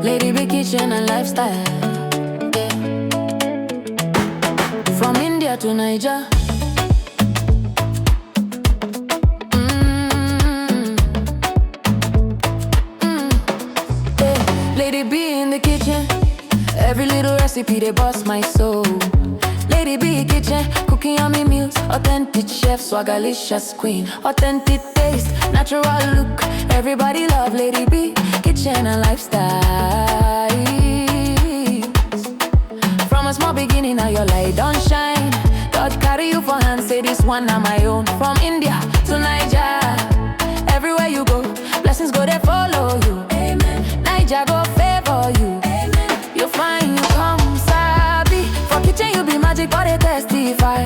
Lady big kitchen and lifestyle, yeah. From India to Niger. Yeah. Lady B in the kitchen, every little recipe they bust my soul. Lady B kitchen, cooking yummy meals, authentic chef, swagalicious queen, authentic taste, natural look. Everybody love Lady B kitchen and lifestyle. From a small beginning, now your light don't shine. God carry you for hand, say this one na my own. From India to Niger, everywhere you go, blessings go they follow you. Amen. Niger go favor you. Amen. You find you come sabi. For kitchen you be magic, but they testify.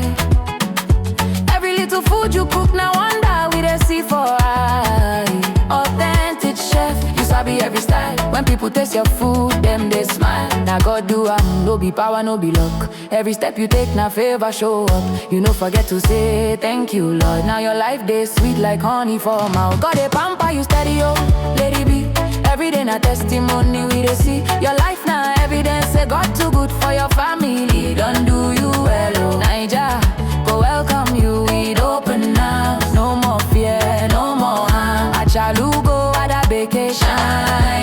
Every little food you cook, now wonder we they see for eye. Authentic chef, you sabi every style. When people taste your food, them they smile. Now God do no be power, no be luck. Every step you take, now favor show up. You no forget to say thank you, Lord. Now your life they sweet like honey for mouth. God they pamper you steady, oh, Lady B. Every day na testimony we they see. Your life now evidence, say God too good for your family. Don't do you well, oh. Niger, go welcome you with open arms. No more fear, no more harm. Achalu go at a vacation.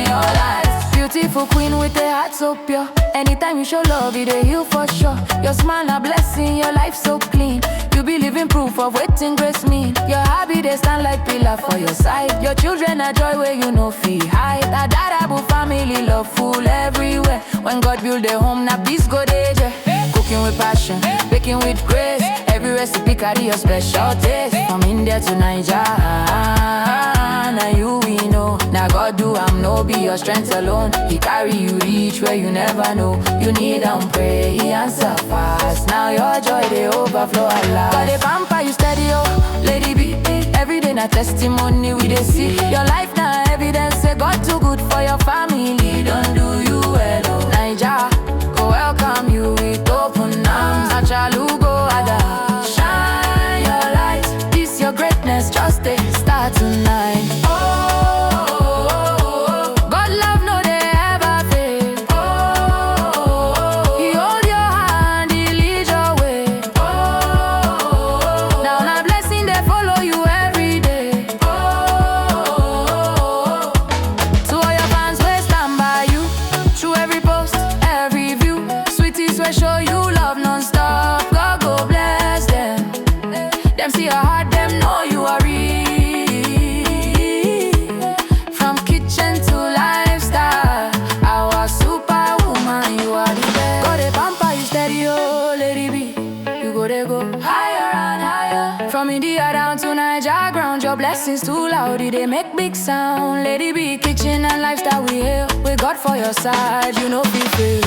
Your life beautiful queen with a heart so pure. Anytime you show love, it a heal for sure. Your smile a blessing, your life so clean. You be living proof of waiting grace mean. Your hobby they stand like pillar for your side. Your children are joy where you know feel hide. That Dadabu family love full everywhere. When God build a home, now peace go there. Cooking with passion, baking with grace. Every recipe carry your special taste. From India to Niger, now you we know. Now God do no be your strength alone. He carry you reach where you never know. You need and pray, he answer fast. Now your joy they overflow a lot. God they pamper you steady, oh, Lady B. Every day na testimony we they see. Your life now evidence, say God too good for your family. Don't do you well, oh. Niger, go welcome you with open arms. Achalu go ada, shine your light. This your greatness, just a start tonight. Show you love non-stop, God go bless them. Them see your heart, them know you are real. From kitchen to lifestyle, our superwoman, you are the best. Go they pamper you steady, oh, Lady B. You go they go higher and higher. From India down to Niger ground, your blessings too loud, they make big sound. Lady B, kitchen and lifestyle we hail. With God for your side, you know be fail.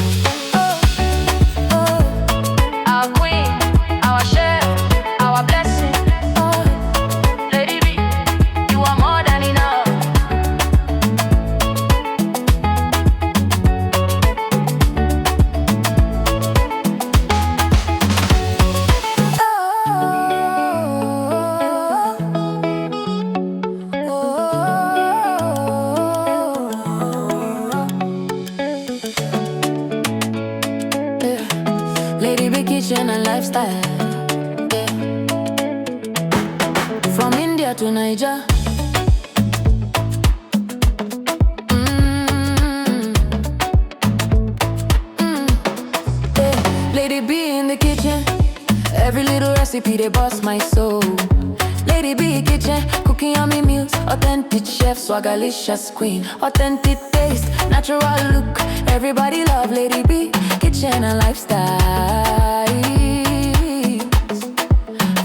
Our queen, our chef, our blessing. Oh, Lady B, you are more than enough. Lady big kitchen and lifestyle, yeah. From India to Niger. Yeah. Lady B in the kitchen, every little recipe they bust my soul. Lady B kitchen, cooking yummy meals, authentic chef, swagalicious queen, authentic taste, natural look. Everybody love Lady B kitchen and lifestyle.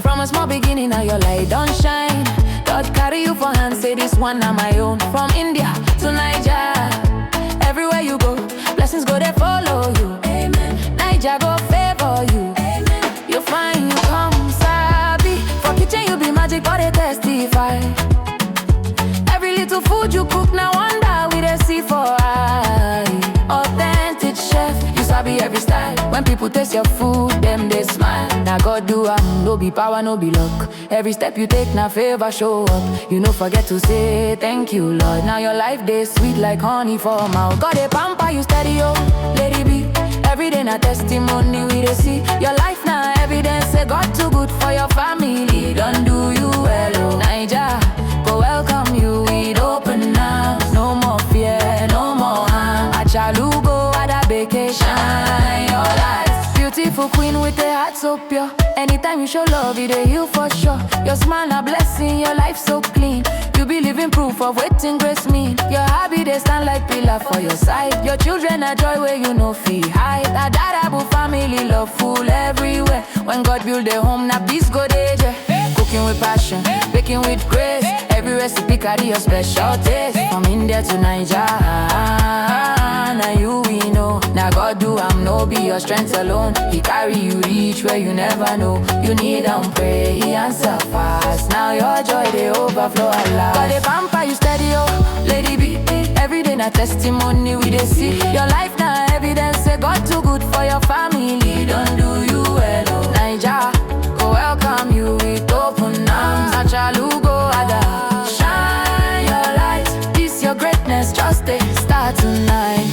From a small beginning, now your light don't shine. God carry you for hand, say this one na my own. From India to Niger, everywhere you go, blessings go they follow you. Amen. Niger go favor you. Amen. You find you come sabi. For kitchen you be magic, but they testify. Every little food you cook, now wonder we they see for eye. Authentic chef, you sabi every style. When people taste your food, them they smile. Now God do no be power, no be luck. Every step you take, now favor show up. You no forget to say thank you, Lord. Now your life day sweet like honey for mouth. God a pamper you steady, oh, lady be. Every day na testimony we dey see. Your life na evidence say God too good for your family. Don't do you well, oh Naija, go welcome you with open arms. No more fear, no more harm. Achalugo at a vacation. Your life, beautiful queen with a heart so pure. Anytime you show love, it dey heal for sure. Your smile a blessing, your life so clean. You be living proof of waiting grace mean. Your hobby they stand like pillar for your side. Your children a joy where you no feel hide. A dadable family love full everywhere. When God build a home, na peace go dey je. Cooking with passion, baking with grace. Every recipe carry your special taste. From India to Nigeria. Now you we know. Now God do no be your strength alone. He carry you reach where you never know. You need pray, he answer fast. Now your joy they overflow a lot. God they pamper you steady, oh, lady be. Every day na testimony we dey see. Your life na evidence say God too good for your family. Don't do you well, oh Naija, go welcome you with open arms. Achalugo ada, shine your light. This your greatness just dey start tonight.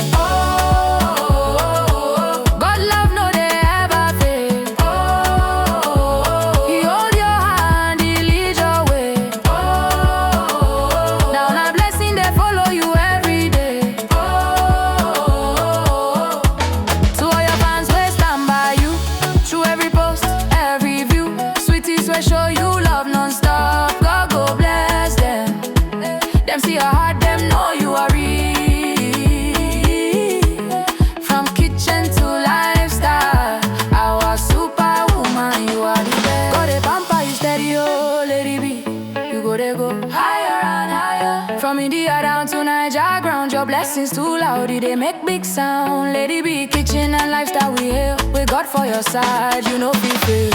Show you love non-stop. God go bless them. Them see your heart, them know you are real. From kitchen to lifestyle, our superwoman, you are the best. God a pamper you steady, oh lady be. You go they go higher and higher. From India down to Nigeria ground, your blessings too loud, they make big sound. Lady be kitchen and lifestyle we hail. With God for your side, you know feel free.